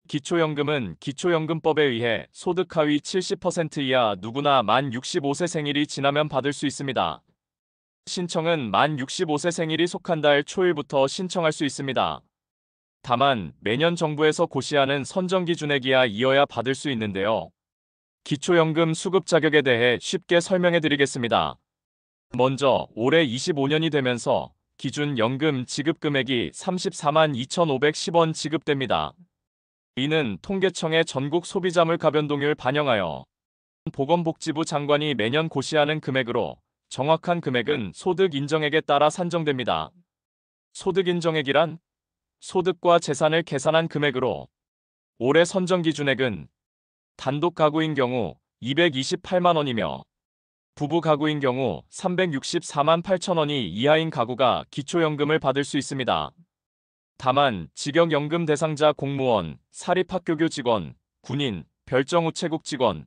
기초연금은 기초연금법에 의해 소득 하위 70% 이하 누구나 만 65세 생일이 지나면 받을 수 있습니다. 신청은 만 65세 생일이 속한 달 초일부터 신청할 수 있습니다. 다만 매년 정부에서 고시하는 선정 기준액이야 이어야 받을 수 있는데요. 기초연금 수급 자격에 대해 쉽게 설명해 드리겠습니다. 먼저 올해 25년이 되면서 기준 연금 지급 금액이 34만 2,510원 지급됩니다. 이는 통계청의 전국 소비자물 가변동률 반영하여 보건복지부 장관이 매년 고시하는 금액으로 정확한 금액은 소득 인정액에 따라 산정됩니다. 소득 인정액이란 소득과 재산을 계산한 금액으로 올해 선정 기준액은 단독 가구인 경우 228만 원이며 부부 가구인 경우 364만 8천 원이 이하인 가구가 기초연금을 받을 수 있습니다. 다만 직역연금 대상자 공무원, 사립학교교 직원, 군인, 별정우체국 직원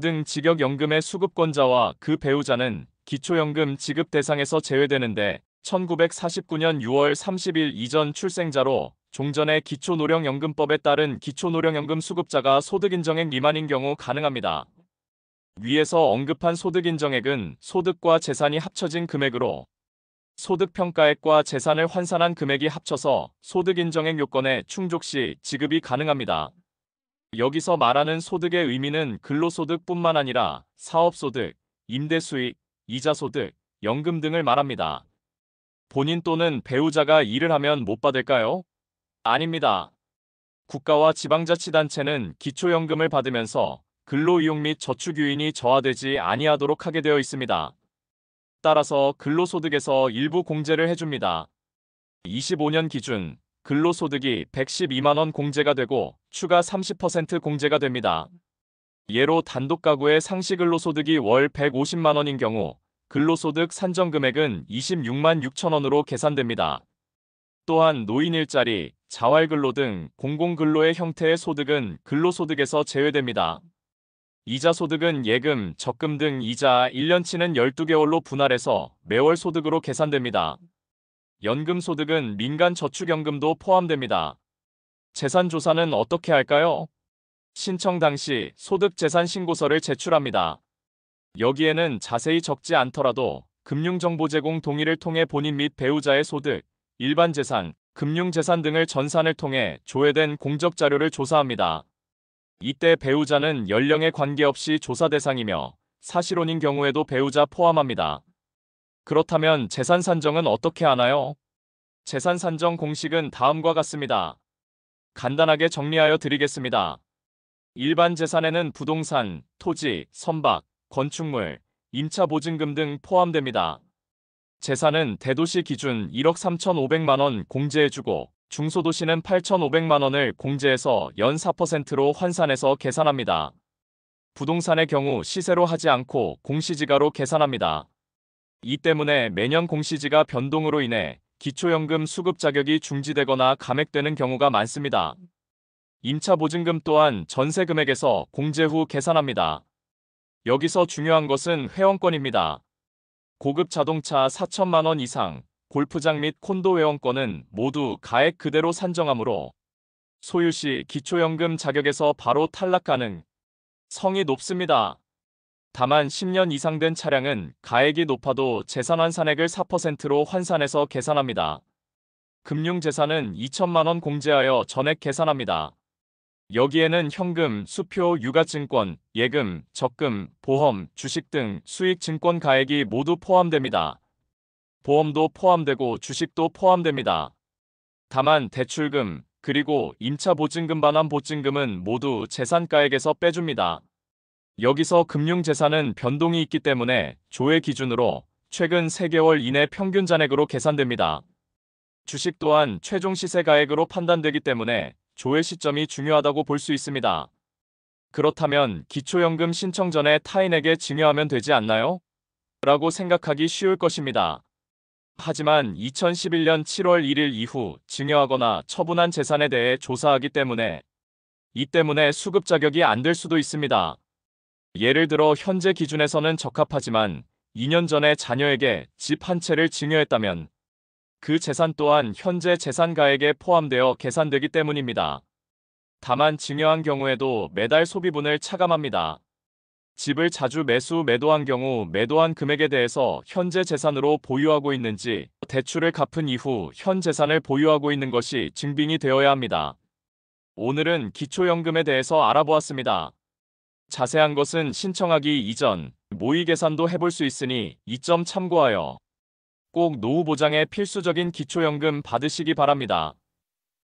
등 직역연금의 수급권자와 그 배우자는 기초연금 지급 대상에서 제외되는데 1949년 6월 30일 이전 출생자로 종전의 기초노령연금법에 따른 기초노령연금 수급자가 소득인정액 미만인 경우 가능합니다. 위에서 언급한 소득인정액은 소득과 재산이 합쳐진 금액으로 소득평가액과 재산을 환산한 금액이 합쳐서 소득인정액 요건에 충족 시 지급이 가능합니다. 여기서 말하는 소득의 의미는 근로소득뿐만 아니라 사업소득, 임대수익, 이자소득, 연금 등을 말합니다. 본인 또는 배우자가 일을 하면 못 받을까요? 아닙니다. 국가와 지방자치단체는 기초연금을 받으면서 근로이용 및 저축 요인이 저하되지 아니하도록 하게 되어 있습니다. 따라서 근로소득에서 일부 공제를 해줍니다. 25년 기준 근로소득이 112만 원 공제가 되고 추가 30% 공제가 됩니다. 예로 단독 가구의 상시 근로소득이 월 150만 원인 경우 근로소득 산정금액은 26만 6천 원으로 계산됩니다. 또한 노인 일자리, 자활근로 등 공공근로의 형태의 소득은 근로소득에서 제외됩니다. 이자소득은 예금, 적금 등 이자 1년치는 12개월로 분할해서 매월 소득으로 계산됩니다. 연금소득은 민간저축연금도 포함됩니다. 재산조사는 어떻게 할까요? 신청 당시 소득재산신고서를 제출합니다. 여기에는 자세히 적지 않더라도 금융정보 제공 동의를 통해 본인 및 배우자의 소득, 일반재산, 금융재산 등을 전산을 통해 조회된 공적자료를 조사합니다. 이때 배우자는 연령에 관계없이 조사 대상이며 사실혼인 경우에도 배우자 포함합니다. 그렇다면 재산 산정은 어떻게 하나요? 재산 산정 공식은 다음과 같습니다. 간단하게 정리하여 드리겠습니다. 일반 재산에는 부동산, 토지, 선박, 건축물, 임차 보증금 등 포함됩니다. 재산은 대도시 기준 1억 3,500만 원 공제해주고 중소도시는 8,500만 원을 공제해서 연 4%로 환산해서 계산합니다. 부동산의 경우 시세로 하지 않고 공시지가로 계산합니다. 이 때문에 매년 공시지가 변동으로 인해 기초연금 수급 자격이 중지되거나 감액되는 경우가 많습니다. 임차 보증금 또한 전세 금액에서 공제 후 계산합니다. 여기서 중요한 것은 회원권입니다. 고급 자동차 4천만 원 이상, 골프장 및 콘도 회원권은 모두 가액 그대로 산정하므로 소유시 기초연금 자격에서 바로 탈락 가능. 성이 높습니다. 다만 10년 이상 된 차량은 가액이 높아도 재산 환산액을 4%로 환산해서 계산합니다. 금융재산은 2천만 원 공제하여 전액 계산합니다. 여기에는 현금, 수표, 유가증권, 예금, 적금, 보험, 주식 등 수익증권 가액이 모두 포함됩니다. 보험도 포함되고 주식도 포함됩니다. 다만 대출금, 그리고 임차보증금 반환 보증금은 모두 재산가액에서 빼줍니다. 여기서 금융재산은 변동이 있기 때문에 조회 기준으로 최근 3개월 이내 평균 잔액으로 계산됩니다. 주식 또한 최종 시세가액으로 판단되기 때문에 조회 시점이 중요하다고 볼 수 있습니다. 그렇다면 기초연금 신청 전에 타인에게 증여하면 되지 않나요? 라고 생각하기 쉬울 것입니다. 하지만 2011년 7월 1일 이후 증여하거나 처분한 재산에 대해 조사하기 때문에 이 때문에 수급 자격이 안 될 수도 있습니다. 예를 들어 현재 기준에서는 적합하지만 2년 전에 자녀에게 집 한 채를 증여했다면 그 재산 또한 현재 재산가액에 포함되어 계산되기 때문입니다. 다만 증여한 경우에도 매달 소비분을 차감합니다. 집을 자주 매도한 경우 매도한 금액에 대해서 현재 재산으로 보유하고 있는지, 대출을 갚은 이후 현 재산을 보유하고 있는 것이 증빙이 되어야 합니다. 오늘은 기초연금에 대해서 알아보았습니다. 자세한 것은 신청하기 이전 모의 계산도 해볼 수 있으니 이 점 참고하여 꼭 노후 보장에 필수적인 기초연금 받으시기 바랍니다.